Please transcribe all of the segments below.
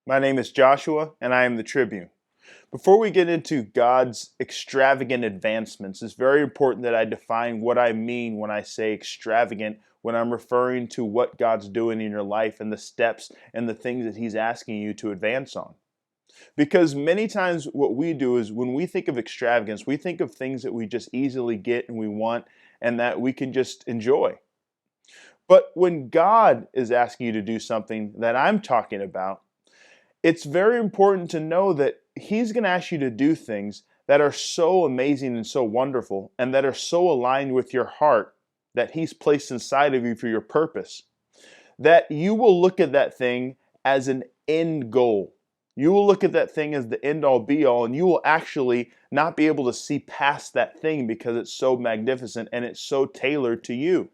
My name is Joshua, and I am the Tribune. Before we get into God's extravagant advancements, it's very important that I define what I mean when I say extravagant, when I'm referring to what God's doing in your life and the steps and the things that He's asking you to advance on. Because many times what we do is when we think of extravagance, we think of things that we just easily get and we want and that we can just enjoy. But when God is asking you to do something that I'm talking about, it's very important to know that He's going to ask you to do things that are so amazing and so wonderful and that are so aligned with your heart that He's placed inside of you for your purpose, that you will look at that thing as an end goal. You will look at that thing as the end all be all, and you will actually not be able to see past that thing because it's so magnificent and it's so tailored to you.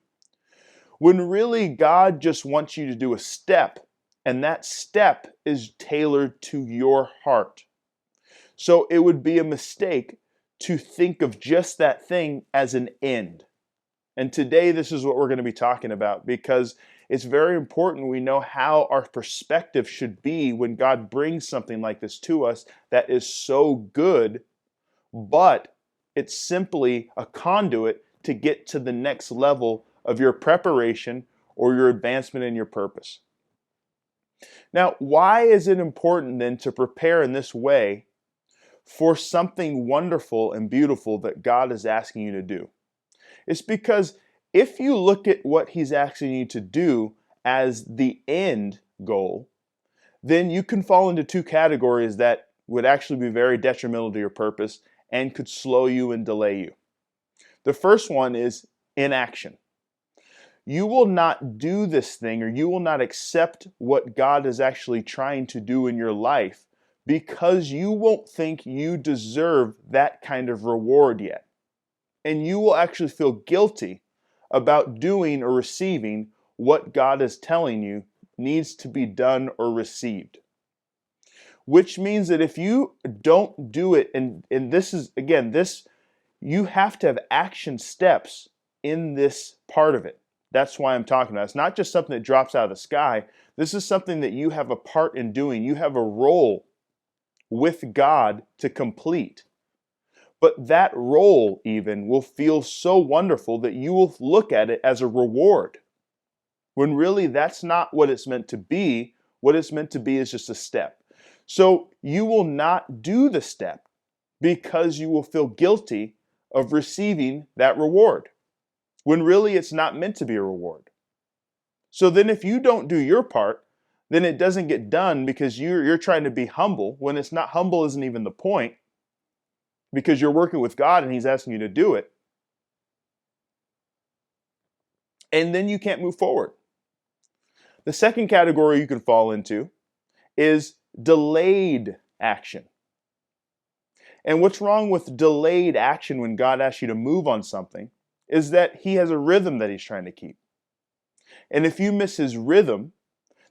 When really God just wants you to do a step, and that step is tailored to your heart. So it would be a mistake to think of just that thing as an end. And today this is what we're going to be talking about, because it's very important we know how our perspective should be when God brings something like this to us that is so good, but it's simply a conduit to get to the next level of your preparation or your advancement in your purpose. Now, why is it important then to prepare in this way for something wonderful and beautiful that God is asking you to do? It's because if you look at what He's asking you to do as the end goal, then you can fall into two categories that would actually be very detrimental to your purpose and could slow you and delay you. The first one is inaction. You will not do this thing, or you will not accept what God is actually trying to do in your life because you won't think you deserve that kind of reward yet. And you will actually feel guilty about doing or receiving what God is telling you needs to be done or received. Which means that if you don't do it, and this is, again, you have to have action steps in this part of it. That's why I'm talking about it. It's not just something that drops out of the sky. This is something that you have a part in doing. You have a role with God to complete. But that role even will feel so wonderful that you will look at it as a reward. When really that's not what it's meant to be. What it's meant to be is just a step. So you will not do the step because you will feel guilty of receiving that reward, when really it's not meant to be a reward. So then if you don't do your part, then it doesn't get done because you're trying to be humble, when it's not. Humble isn't even the point, because you're working with God and He's asking you to do it. And then you can't move forward. The second category you can fall into is delayed action. And what's wrong with delayed action when God asks you to move on something is that He has a rhythm that He's trying to keep. And if you miss His rhythm,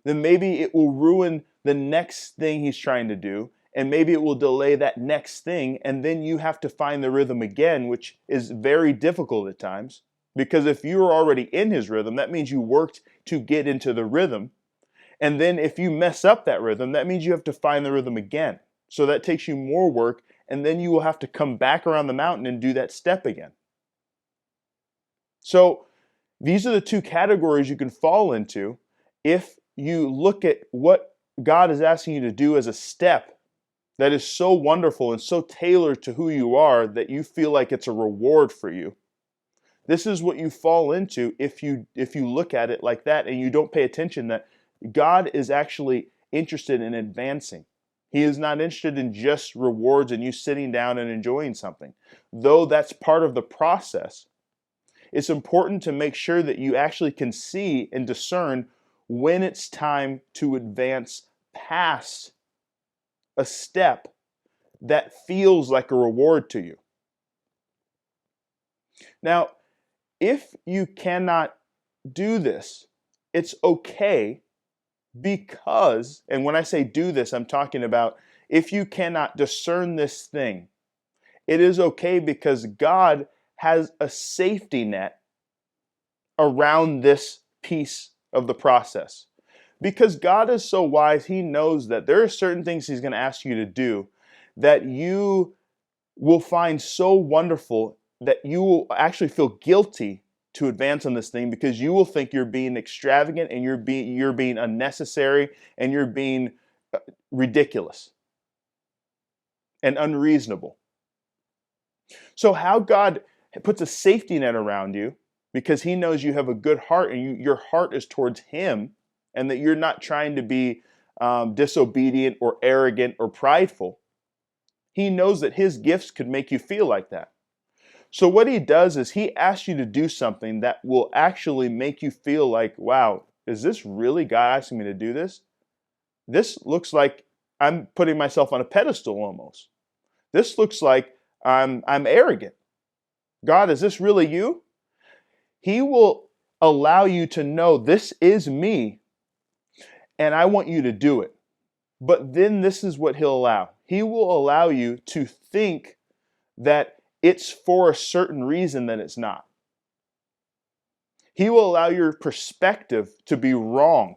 then maybe it will ruin the next thing He's trying to do, and maybe it will delay that next thing, and then you have to find the rhythm again, which is very difficult at times, because if you're already in His rhythm, that means you worked to get into the rhythm, and then if you mess up that rhythm, that means you have to find the rhythm again. So that takes you more work, and then you will have to come back around the mountain and do that step again. So these are the two categories you can fall into if you look at what God is asking you to do as a step that is so wonderful and so tailored to who you are that you feel like it's a reward for you. This is what you fall into if you look at it like that and you don't pay attention that God is actually interested in advancing. He is not interested in just rewards and you sitting down and enjoying something. Though that's part of the process, it's important to make sure that you actually can see and discern when it's time to advance past a step that feels like a reward to you. Now, if you cannot do this, it's okay, because, and when I say do this, I'm talking about if you cannot discern this thing, it is okay because God has a safety net around this piece of the process. Because God is so wise, He knows that there are certain things He's going to ask you to do that you will find so wonderful that you will actually feel guilty to advance on this thing, because you will think you're being extravagant and you're being unnecessary and you're being ridiculous and unreasonable. So how God puts a safety net around you, because He knows you have a good heart and your heart is towards Him, and that you're not trying to be disobedient or arrogant or prideful. He knows that His gifts could make you feel like that. So what He does is He asks you to do something that will actually make you feel like, wow, is this really God asking me to do this? This looks like I'm putting myself on a pedestal almost. This looks like I'm arrogant. God, is this really you? He will allow you to know this is me, and I want you to do it. But then this is what He'll allow. He will allow you to think that it's for a certain reason that it's not. He will allow your perspective to be wrong.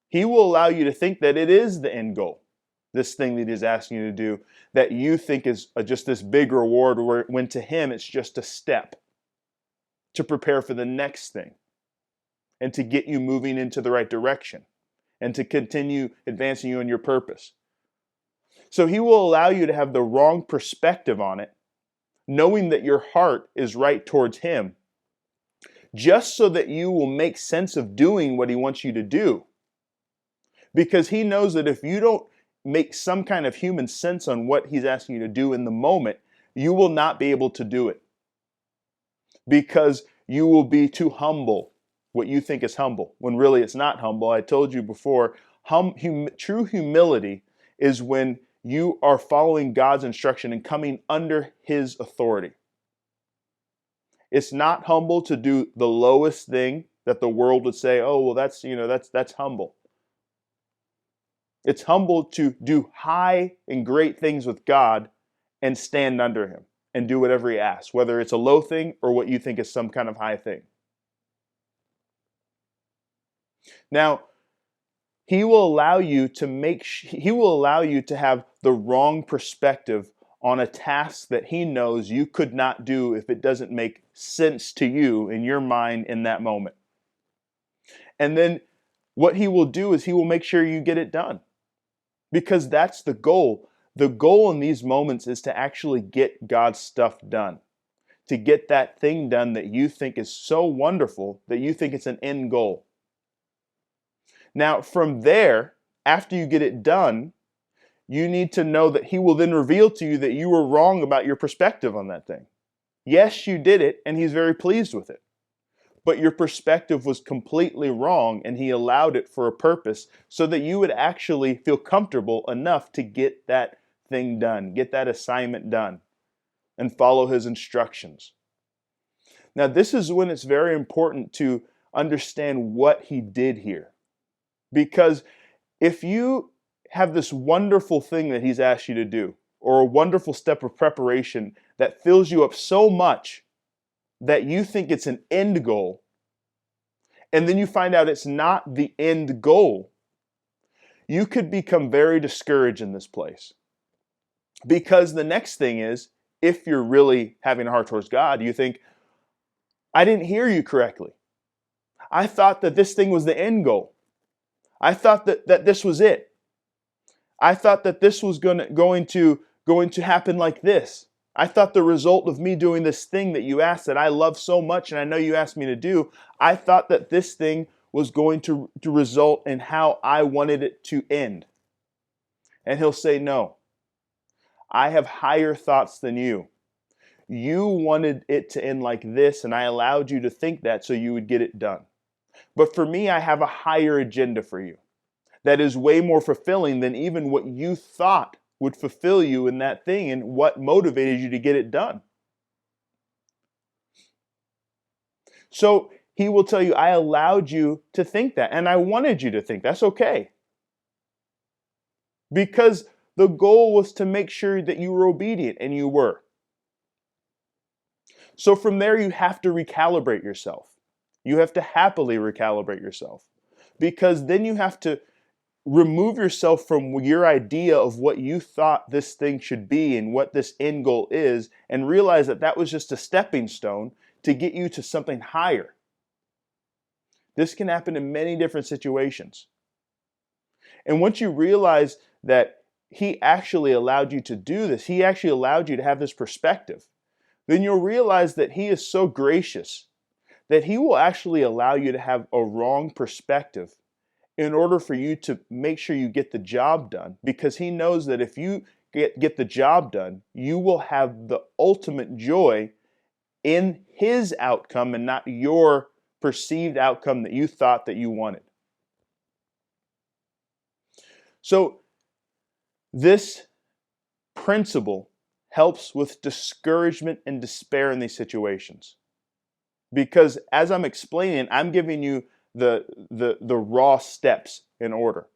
He will allow you to think that it is the end goal, this thing that He's asking you to do, that you think is just this big reward, when to Him it's just a step to prepare for the next thing and to get you moving into the right direction and to continue advancing you in your purpose. So He will allow you to have the wrong perspective on it, knowing that your heart is right towards Him, just so that you will make sense of doing what He wants you to do. Because He knows that if you don't make some kind of human sense on what He's asking you to do in the moment, you will not be able to do it. Because you will be too humble, what you think is humble, when really it's not humble. I told you before, true humility is when you are following God's instruction and coming under His authority. It's not humble to do the lowest thing that the world would say, oh, well, that's humble. It's humble to do high and great things with God and stand under Him and do whatever He asks, whether it's a low thing or what you think is some kind of high thing. Now, He will allow you to have the wrong perspective on a task that He knows you could not do if it doesn't make sense to you in your mind in that moment. And then what He will do is He will make sure you get it done. Because that's the goal. The goal in these moments is to actually get God's stuff done. To get that thing done that you think is so wonderful that you think it's an end goal. Now, from there, after you get it done, you need to know that He will then reveal to you that you were wrong about your perspective on that thing. Yes, you did it, and He's very pleased with it. But your perspective was completely wrong, and He allowed it for a purpose so that you would actually feel comfortable enough to get that thing done, get that assignment done, and follow His instructions. Now, this is when it's very important to understand what He did here. Because if you have this wonderful thing that He's asked you to do, or a wonderful step of preparation that fills you up so much that you think it's an end goal, and then you find out it's not the end goal, you could become very discouraged in this place. Because the next thing is, if you're really having a heart towards God, you think, I didn't hear you correctly. I thought that this thing was the end goal. I thought that this was it. I thought that this was going to happen like this. I thought the result of me doing this thing that you asked, that I love so much and I know you asked me to do, I thought that this thing was going to result in how I wanted it to end. And He'll say, no, I have higher thoughts than you. You wanted it to end like this, and I allowed you to think that so you would get it done. But for me, I have a higher agenda for you that is way more fulfilling than even what you thought would fulfill you in that thing and what motivated you to get it done. So He will tell you, I allowed you to think that, and I wanted you to think that's okay. Because the goal was to make sure that you were obedient, and you were. So from there, you have to recalibrate yourself. You have to happily recalibrate yourself. because then you have to remove yourself from your idea of what you thought this thing should be and what this end goal is, and realize that that was just a stepping stone to get you to something higher. This can happen in many different situations. And once you realize that he actually allowed you to do this, he actually allowed you to have this perspective, then you'll realize that he is so gracious that he will actually allow you to have a wrong perspective in order for you to make sure you get the job done, because he knows that if you get the job done, you will have the ultimate joy in his outcome and not your perceived outcome that you thought that you wanted. So this principle helps with discouragement and despair in these situations. Because as I'm explaining, I'm giving you the raw steps in order.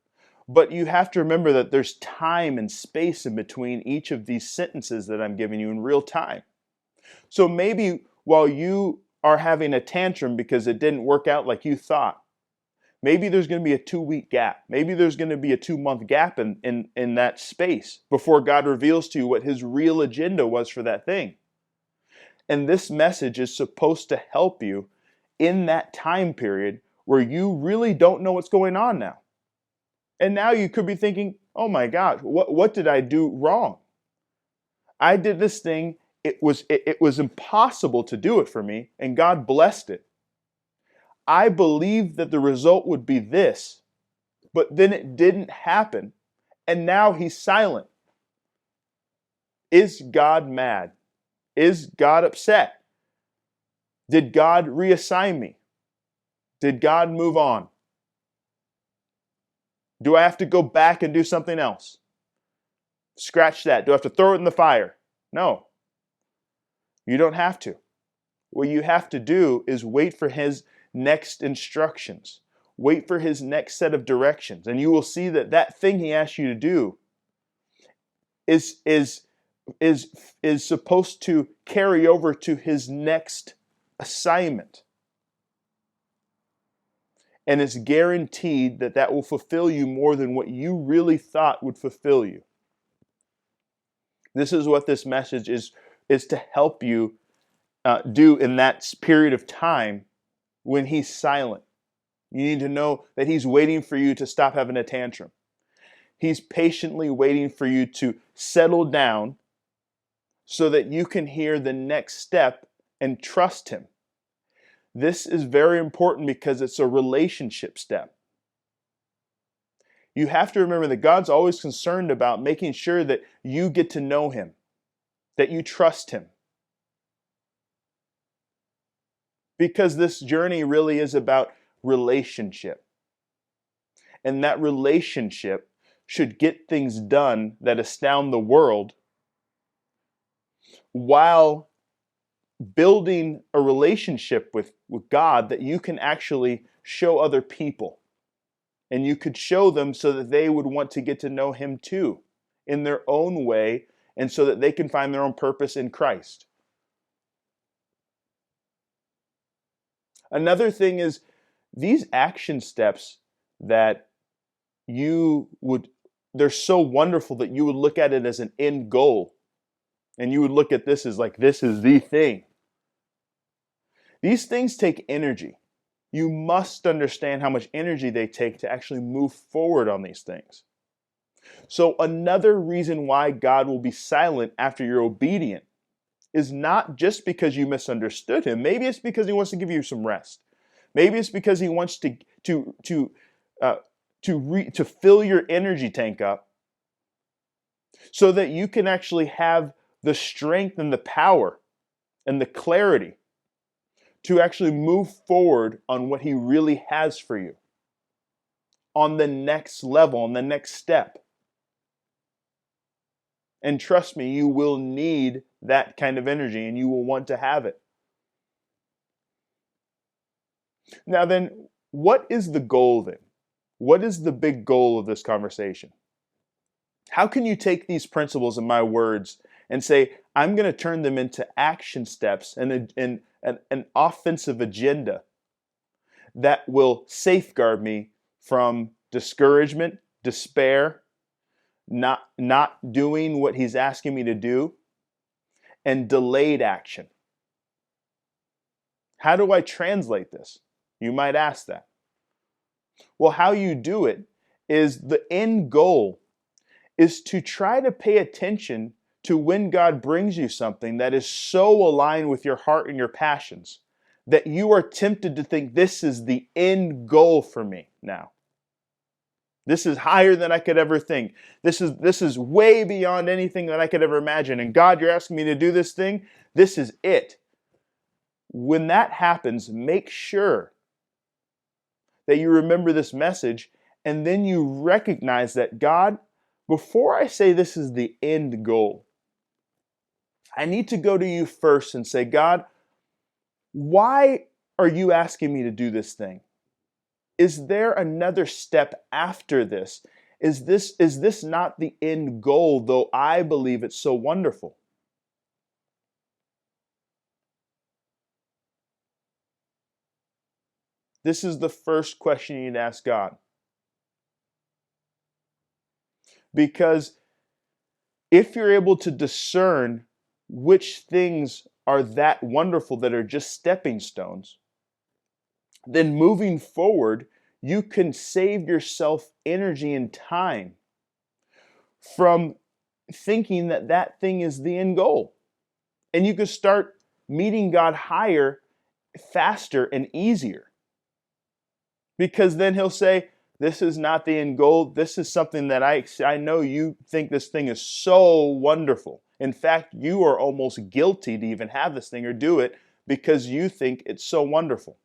But you have to remember that there's time and space in between each of these sentences that I'm giving you in real time. So maybe while you are having a tantrum because it didn't work out like you thought, maybe there's going to be a 2-week gap. Maybe there's going to be a 2-month gap in that space before God reveals to you what his real agenda was for that thing. And this message is supposed to help you in that time period where you really don't know what's going on now. And now you could be thinking, oh my gosh, what did I do wrong? I did this thing, it was impossible to do it for me, and God blessed it. I believed that the result would be this, but then it didn't happen, and now he's silent. Is God mad? Is God upset? Did God reassign me? Did God move on? Do I have to go back and do something else? Scratch that. Do I have to throw it in the fire? No. You don't have to. What you have to do is wait for his next instructions. Wait for his next set of directions. And you will see that that thing he asked you to do is supposed to carry over to his next assignment. And it's guaranteed that that will fulfill you more than what you really thought would fulfill you. This is what this message is to help you do in that period of time when he's silent. You need to know that he's waiting for you to stop having a tantrum. He's patiently waiting for you to settle down so that you can hear the next step and trust him. This is very important because it's a relationship step. You have to remember that God's always concerned about making sure that you get to know him, that you trust him. Because this journey really is about relationship. And that relationship should get things done that astound the world while building a relationship with God that you can actually show other people. And you could show them so that they would want to get to know him too in their own way, and so that they can find their own purpose in Christ. Another thing is these action steps that they're so wonderful that you would look at it as an end goal. And you would look at this as like, this is the thing. These things take energy. You must understand how much energy they take to actually move forward on these things. So another reason why God will be silent after you're obedient is not just because you misunderstood him. Maybe it's because he wants to give you some rest. Maybe it's because he wants to fill your energy tank up so that you can actually have the strength and the power and the clarity to actually move forward on what he really has for you, on the next level, on the next step. And trust me, you will need that kind of energy and you will want to have it. Now then, what is the goal then? What is the big goal of this conversation? How can you take these principles and my words and say, I'm going to turn them into action steps and an offensive agenda that will safeguard me from discouragement, despair, not doing what he's asking me to do, and delayed action. How do I translate this? You might ask that. Well, how you do it is the end goal is to try to pay attention to when God brings you something that is so aligned with your heart and your passions that you are tempted to think this is the end goal for me now. This is higher than I could ever think. This is way beyond anything that I could ever imagine. And God, you're asking me to do this thing. This is it. When that happens, make sure that you remember this message, and then you recognize that, God, before I say this is the end goal, I need to go to you first and say, God, why are you asking me to do this thing? Is there another step after this? Is this not the end goal, though I believe it's so wonderful? This is the first question you need to ask God. Because if you're able to discern which things are that wonderful that are just stepping stones, then moving forward, you can save yourself energy and time from thinking that that thing is the end goal. And you can start meeting God higher, faster, and easier. Because then he'll say, this is not the end goal. This is something that I know you think this thing is so wonderful. In fact, you are almost guilty to even have this thing or do it because you think it's so wonderful.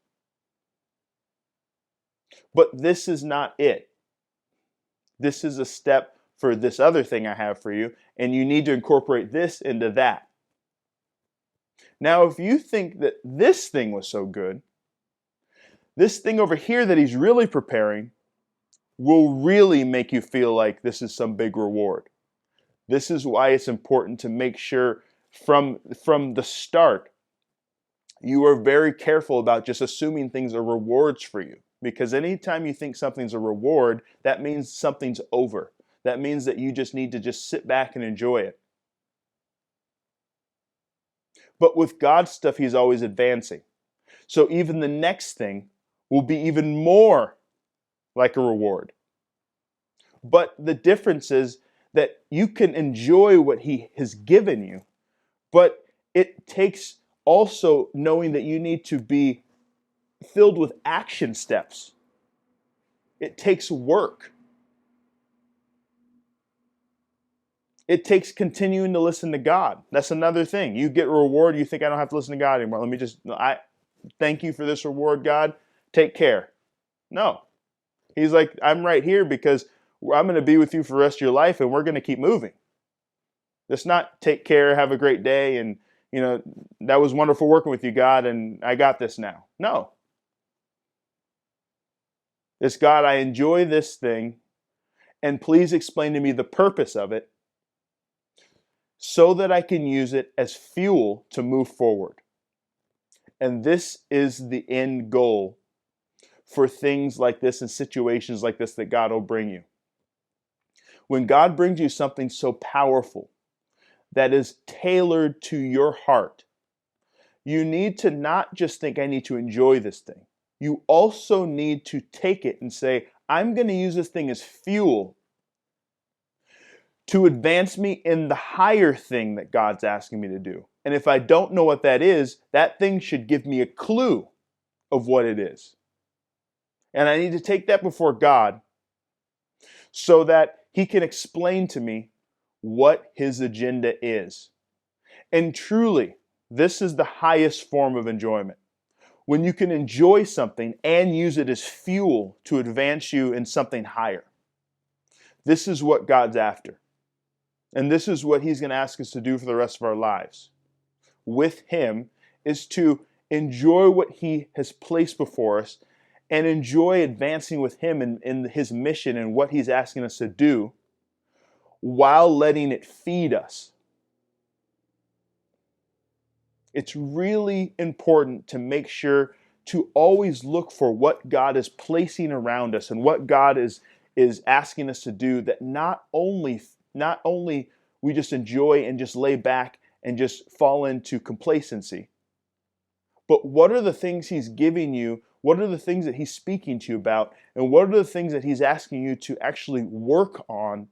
But this is not it. This is a step for this other thing I have for you, and you need to incorporate this into that. Now, if you think that this thing was so good, this thing over here that he's really preparing will really make you feel like this is some big reward. This is why it's important to make sure from the start you are very careful about just assuming things are rewards for you. Because anytime you think something's a reward, that means something's over. That means that you just need to just sit back and enjoy it. But with God's stuff, he's always advancing. So even the next thing will be even more like a reward. But the difference is that you can enjoy what he has given you, but it takes also knowing that you need to be filled with action steps. It takes work. It takes continuing to listen to God. That's another thing. You get a reward, you think I don't have to listen to God anymore. I thank you for this reward, God. Take care. No. He's like, I'm right here because I'm going to be with you for the rest of your life and we're going to keep moving. It's not take care, have a great day, and that was wonderful working with you, God, and I got this now. No. It's God, I enjoy this thing, and please explain to me the purpose of it so that I can use it as fuel to move forward. And this is the end goal for things like this and situations like this that God will bring you. When God brings you something so powerful that is tailored to your heart, you need to not just think I need to enjoy this thing. You also need to take it and say, I'm going to use this thing as fuel to advance me in the higher thing that God's asking me to do. And if I don't know what that is, that thing should give me a clue of what it is. And I need to take that before God so that he can explain to me what his agenda is. And truly, this is the highest form of enjoyment. When you can enjoy something and use it as fuel to advance you in something higher. This is what God's after. And this is what he's going to ask us to do for the rest of our lives. With him is to enjoy what he has placed before us and enjoy advancing with him in his mission and what he's asking us to do while letting it feed us. It's really important to make sure to always look for what God is placing around us and what God is asking us to do, that not only we just enjoy and just lay back and just fall into complacency, but what are the things he's giving you? What are the things that he's speaking to you about? And what are the things that he's asking you to actually work on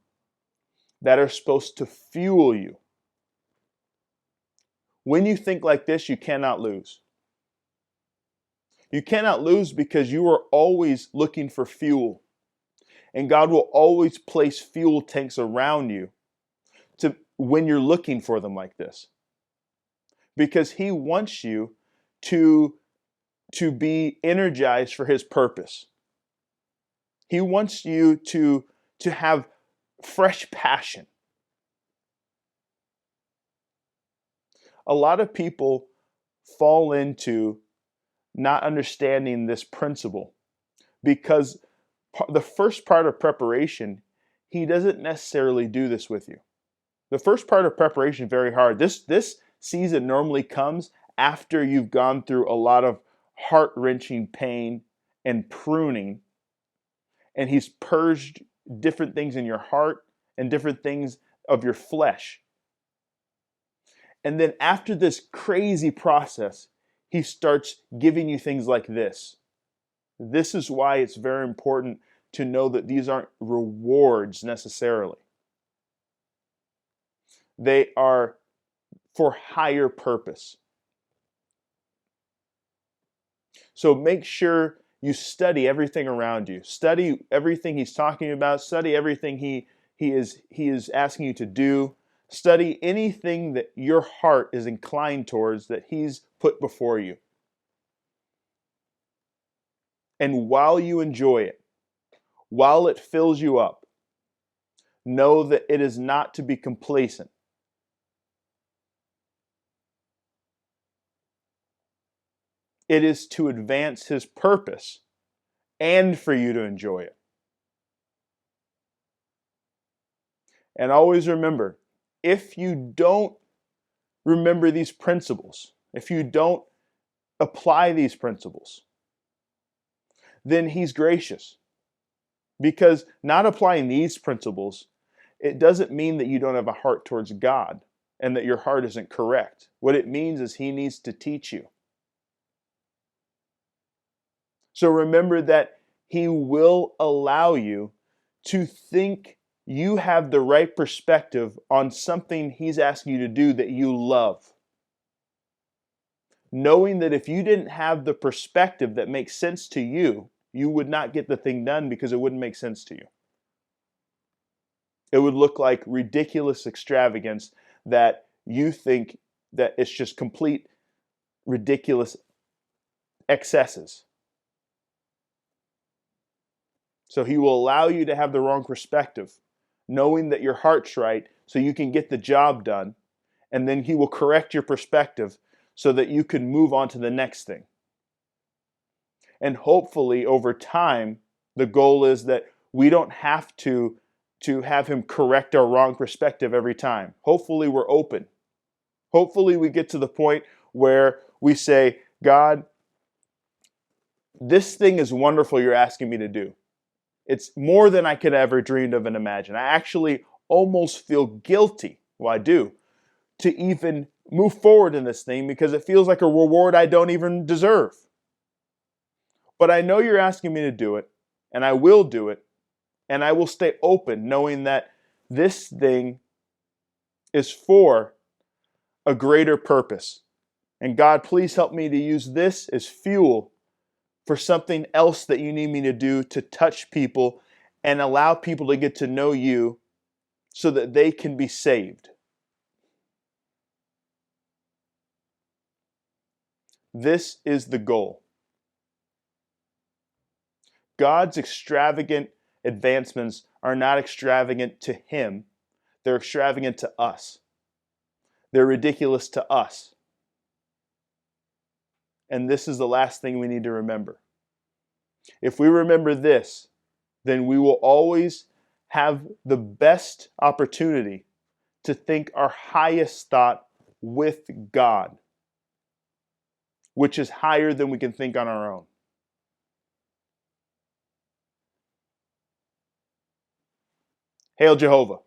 that are supposed to fuel you? When you think like this, you cannot lose. You cannot lose because you are always looking for fuel. And God will always place fuel tanks around you when you're looking for them like this. Because he wants you to be energized for his purpose. He wants you to have fresh passion. A lot of people fall into not understanding this principle because the first part of preparation, he doesn't necessarily do this with you. The first part of preparation is very hard. This season normally comes after you've gone through a lot of heart-wrenching pain and pruning, and he's purged different things in your heart and different things of your flesh. And then after this crazy process, he starts giving you things like this. This is why it's very important to know that these aren't rewards necessarily. They are for higher purpose. So make sure you study everything around you. Study everything he's talking about. Study everything he is asking you to do. Study anything that your heart is inclined towards that he's put before you. And while you enjoy it, while it fills you up, know that it is not to be complacent. It is to advance his purpose and for you to enjoy it. And always remember, if you don't remember these principles, if you don't apply these principles, then he's gracious. Because not applying these principles, it doesn't mean that you don't have a heart towards God and that your heart isn't correct. What it means is he needs to teach you. So remember that he will allow you to think you have the right perspective on something he's asking you to do that you love. Knowing that if you didn't have the perspective that makes sense to you, you would not get the thing done because it wouldn't make sense to you. It would look like ridiculous extravagance that you think that it's just complete ridiculous excesses. So he will allow you to have the wrong perspective, knowing that your heart's right so you can get the job done, and then he will correct your perspective so that you can move on to the next thing. And hopefully over time, the goal is that we don't have to have him correct our wrong perspective every time. Hopefully we're open. Hopefully we get to the point where we say, God, this thing is wonderful you're asking me to do. It's more than I could ever dreamed of and imagine. I actually almost feel guilty, well I do, to even move forward in this thing because it feels like a reward I don't even deserve. But I know you're asking me to do it, and I will do it, and I will stay open knowing that this thing is for a greater purpose. And God, please help me to use this as fuel for something else that you need me to do to touch people and allow people to get to know you so that they can be saved. This is the goal. God's extravagant advancements are not extravagant to him. They're extravagant to us. They're ridiculous to us. And this is the last thing we need to remember. If we remember this, then we will always have the best opportunity to think our highest thought with God. which is higher than we can think on our own. Hail Jehovah.